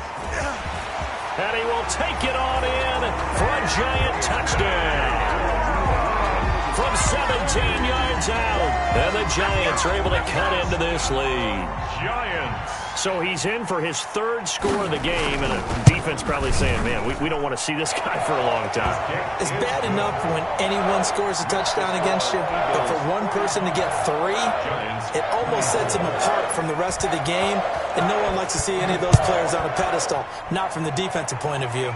And he will take it on in for a Giant touchdown. From 17 yards out. And the Giants are able to cut into this lead. Giants. So he's in for his third score of the game, and the defense probably saying, man, we don't want to see this guy for a long time. It's bad enough when anyone scores a touchdown against you, but for one person to get three, it almost sets him apart from the rest of the game, and no one likes to see any of those players on a pedestal, not from the defensive point of view.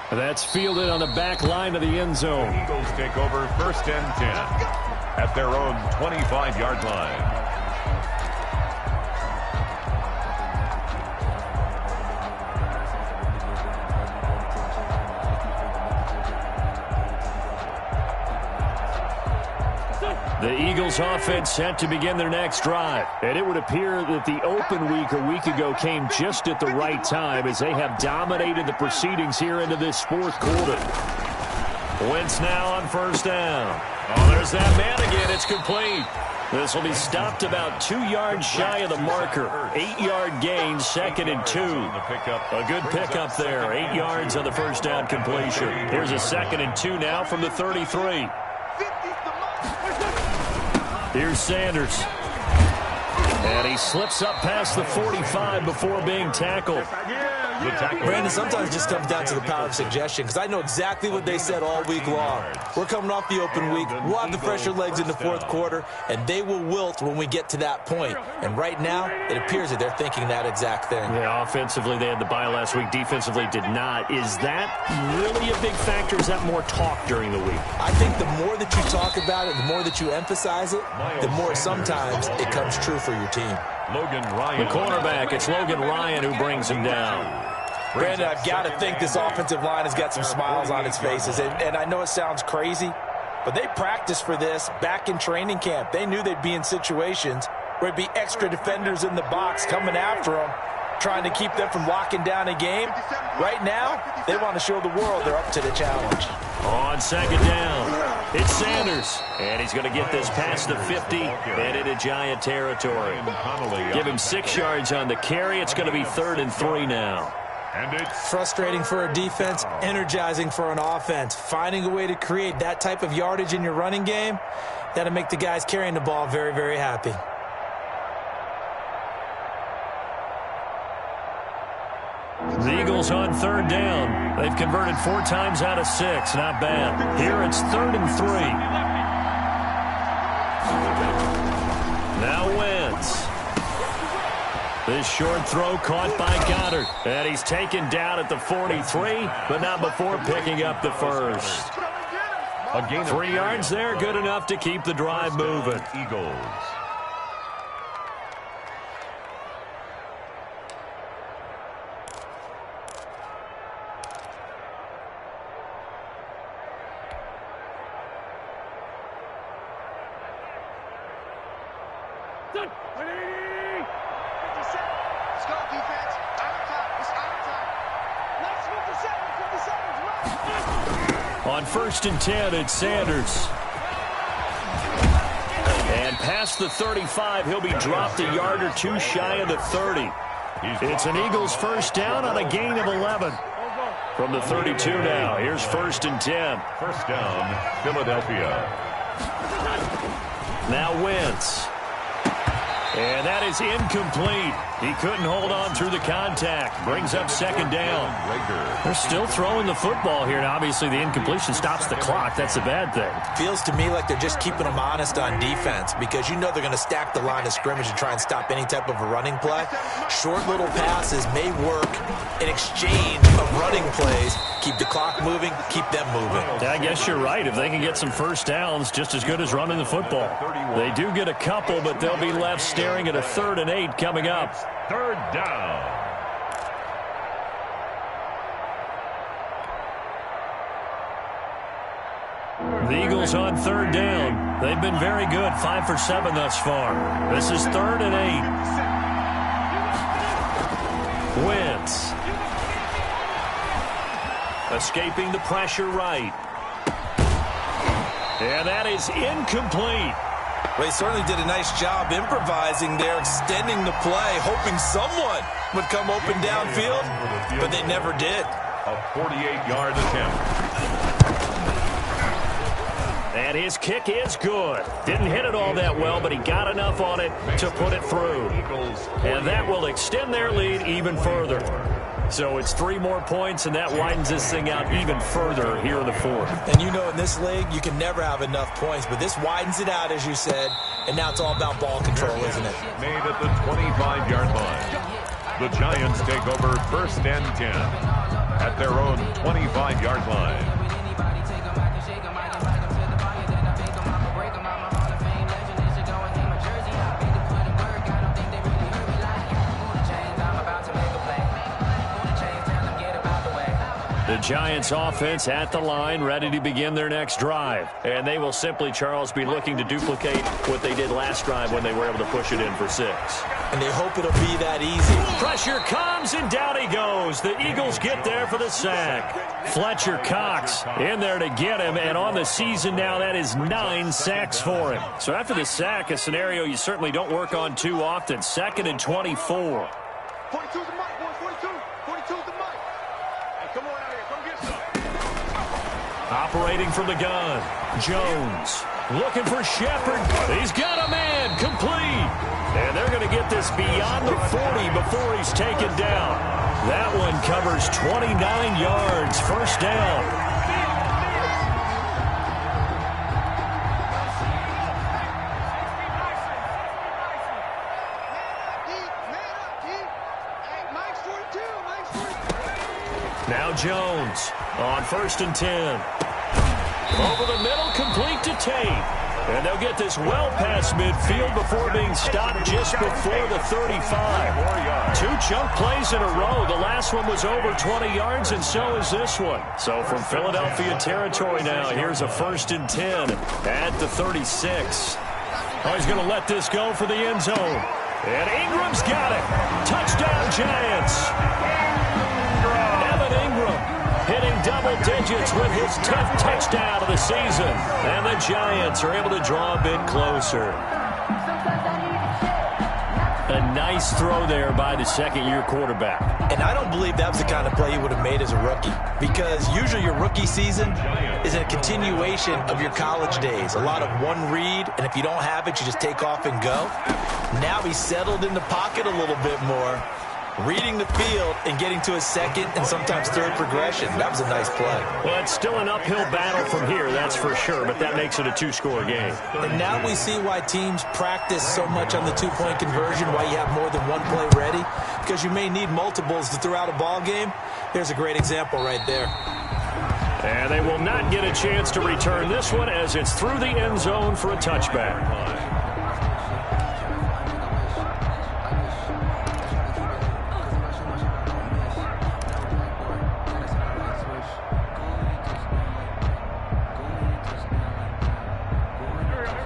That's fielded on the back line of the end zone. Eagles take over 1st and 10 at their own 25-yard line. The Eagles offense set to begin their next drive. And it would appear that the open week a week ago came just at the right time as they have dominated the proceedings here into this fourth quarter. Wentz now on first down. Oh, there's that man again. It's complete. This will be stopped about 2 yards shy of the marker. 8-yard gain, 2nd and 2. A good pickup there. 8 yards on the first down completion. Here's a 2nd and 2 now from the 33. Here's Sanders. And he slips up past the 45 before being tackled. Brandon, sometimes it just comes down to the power of suggestion, because I know exactly what they said all week long. We're coming off the open week. We'll have the fresher legs in the fourth quarter, and they will wilt when we get to that point. And right now, it appears that they're thinking that exact thing. Yeah, offensively, they had the bye last week. Defensively, did not. Is that really a big factor? Is that more talk during the week? I think the more that you talk about it, the more that you emphasize it, the more sometimes it comes true for your team. Logan Ryan. The cornerback, it's Logan Ryan who brings him down. Brandon, I've got to think this offensive line has got some smiles on its faces. And I know it sounds crazy, but they practiced for this back in training camp. They knew they'd be in situations where it'd be extra defenders in the box coming after them, trying to keep them from locking down a game. Right now, they want to show the world they're up to the challenge. On second down, it's Sanders. And he's going to get this past the 50 and into Giant territory. Give him 6 yards on the carry. It's going to be 3rd and 3 now. And it's frustrating for a defense, energizing for an offense. Finding a way to create that type of yardage in your running game, that'll make the guys carrying the ball very, very happy. The Eagles on 3rd down. They've converted 4 times out of 6. Not bad. Here it's 3rd and 3. Now Wentz. This short throw caught by Goddard. And he's taken down at the 43, but not before picking up the first. a gain of 3 yards there, good enough to keep the drive moving. Eagles. On 1st and 10, it's Sanders. And past the 35, he'll be dropped a yard or 2 shy of the 30. It's an Eagles first down on a gain of 11. From the 32 now, here's 1st and 10. First down, Philadelphia. Now Wentz. And that is incomplete. He couldn't hold on through the contact. Brings up second down. They're still throwing the football here, and obviously the incompletion stops the clock. That's a bad thing. Feels to me like they're just keeping them honest on defense because you know they're going to stack the line of scrimmage and try and stop any type of a running play. Short little passes may work in exchange of running plays. Keep the clock moving, keep them moving. Yeah, I guess you're right. If they can get some first downs, just as good as running the football. They do get a couple, but they'll be left staring at a 3rd and 8 coming up. Third down. The Eagles on 3rd down. They've been very good, 5 for 7 thus far. This is 3rd and 8. Wentz. Escaping the pressure right. And that is incomplete. Well, he certainly did a nice job improvising there, extending the play, hoping someone would come open downfield, but they never did. A 48-yard attempt. And his kick is good. Didn't hit it all that well, but he got enough on it to put it through. And that will extend their lead even further. So it's 3 more points, and that widens this thing out even further here in the 4th. And you know in this league, you can never have enough points, but this widens it out, as you said, and now it's all about ball control, isn't it? Made at the 25-yard line. The Giants take over 1st and 10 at their own 25-yard line. The Giants offense at the line, ready to begin their next drive. And they will simply, Charles, be looking to duplicate what they did last drive when they were able to push it in for 6. And they hope it'll be that easy. Pressure comes, and down he goes. The Eagles get there for the sack. Fletcher Cox in there to get him, and on the season now, that is 9 sacks for him. So after the sack, a scenario you certainly don't work on too often. 2nd and 24. 42's the mic, boys. 42's the mic. Hey, come on out here. Come get some. Operating from the gun, Jones looking for Shepard. He's got a man, complete. And they're going to get this beyond the 40 before he's taken down. That one covers 29 yards, 1st down. Now Jones on 1st and 10. Over the middle, complete to Tate. And they'll get this well past midfield before being stopped just before the 35. 2 chunk plays in a row. The last one was over 20 yards, and so is this one. So from Philadelphia territory now, here's a 1st and 10 at the 36. Oh, he's going to let this go for the end zone. And Ingram's got it. Touchdown, Giants. Hitting double digits with his 10th touchdown of the season. And the Giants are able to draw a bit closer. A nice throw there by the 2nd-year quarterback. And I don't believe that was the kind of play he would have made as a rookie, because usually your rookie season is a continuation of your college days. A lot of one read, and if you don't have it, you just take off and go. Now he's settled in the pocket a little bit more, reading the field and getting to his 2nd and sometimes 3rd progression. That was a nice play. Well, it's still an uphill battle from here, that's for sure, but that makes it a 2-score game. And now we see why teams practice so much on the 2-point conversion, why you have more than one play ready, because you may need multiples to throw out a ball game. There's a great example right there. And they will not get a chance to return this one as it's through the end zone for a touchback.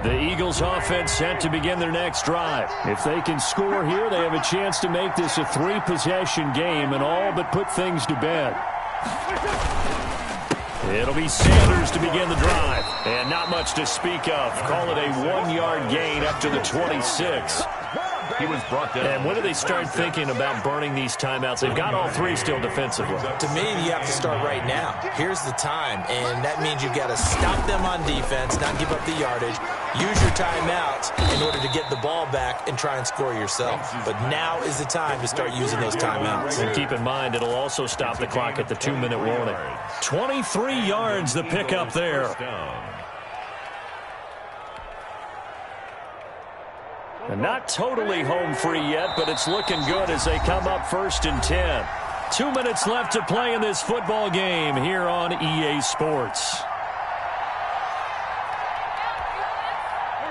The Eagles offense set to begin their next drive. If they can score here, they have a chance to make this a 3-possession game and all but put things to bed. It'll be Sanders to begin the drive. And not much to speak of. Call it a 1-yard gain up to the 26. He was brought down. And when do they start thinking about burning these timeouts? They've got all three still defensively. To me, you have to start right now. Here's the time, and that means you've got to stop them on defense, not give up the yardage, use your timeouts in order to get the ball back and try and score yourself. But now is the time to start using those timeouts. And keep in mind, it'll also stop the clock at the 2-minute warning. 23 yards the pickup there. And not totally home free yet, but it's looking good as they come up 1st and 10. 2 minutes left to play in this football game here on EA Sports.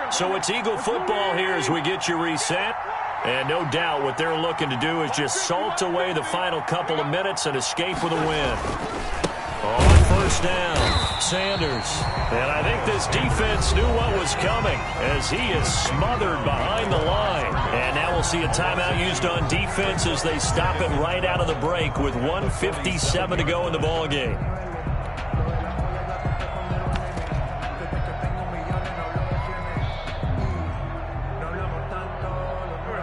So it's Eagle football here as we get you reset. And no doubt what they're looking to do is just salt away the final couple of minutes and escape with a win. On 1st down, Sanders. And I think this defense knew what was coming as he is smothered behind the line. And now we'll see a timeout used on defense as they stop it right out of the break with 1:57 to go in the ballgame.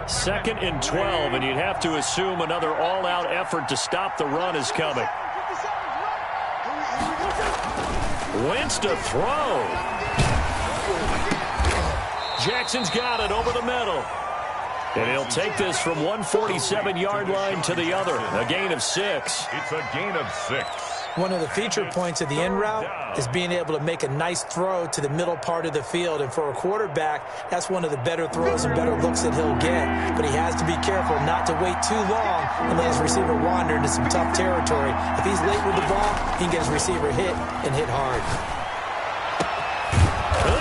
Second and 12, and you'd have to assume another all-out effort to stop the run is coming. Wentz to throw. Jackson's got it over the middle. And he'll take this from 147-yard line to the other. A gain of 6. It's a gain of 6. One of the feature points of the in route is being able to make a nice throw to the middle part of the field. And for a quarterback, that's one of the better throws and better looks that he'll get. But he has to be careful not to wait too long and let his receiver wander into some tough territory. If he's late with the ball, he can get his receiver hit and hit hard.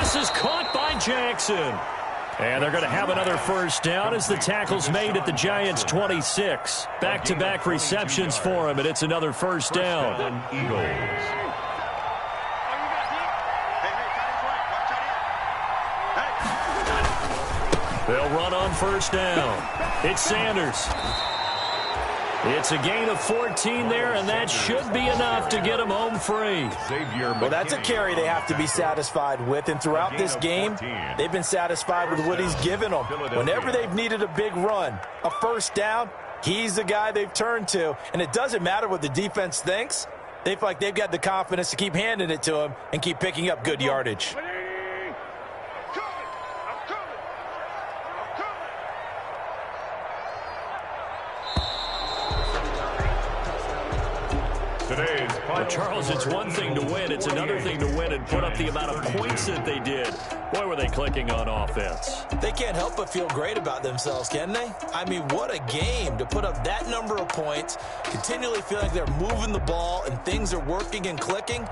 This is caught by Jackson. And they're going to have another 1st down as the tackle's made at the Giants' 26. Back-to-back receptions for him, and it's another 1st down. Eagles. They'll run on 1st down. It's Sanders. It's a gain of 14 there, and that should be enough to get him home free. Well, that's a carry they have to be satisfied with, and throughout this game, they've been satisfied with what he's given them. Whenever they've needed a big run, a 1st down, he's the guy they've turned to, and it doesn't matter what the defense thinks. They feel like they've got the confidence to keep handing it to him and keep picking up good yardage. But Charles, it's one thing to win. It's another thing to win and put up the amount of points that they did. Boy, were they clicking on offense. They can't help but feel great about themselves, can they? I mean, what a game to put up that number of points, continually feel like they're moving the ball and things are working and clicking.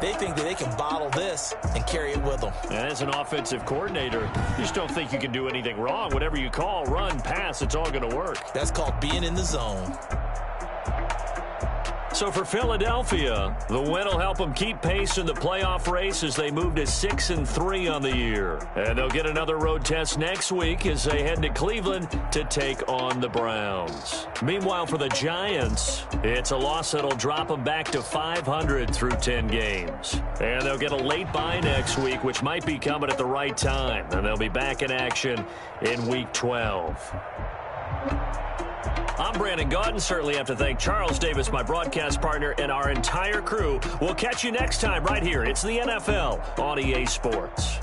They think that they can bottle this and carry it with them. And as an offensive coordinator, you just don't think you can do anything wrong. Whatever you call, run, pass, it's all going to work. That's called being in the zone. So for Philadelphia, the win will help them keep pace in the playoff race as they move to 6-3 on the year. And they'll get another road test next week as they head to Cleveland to take on the Browns. Meanwhile, for the Giants, it's a loss that'll drop them back to 500 through 10 games. And they'll get a late bye next week, which might be coming at the right time. And they'll be back in action in Week 12. I'm Brandon Gaudin. Certainly have to thank Charles Davis, my broadcast partner, and our entire crew. We'll catch you next time right here. It's the NFL on EA Sports.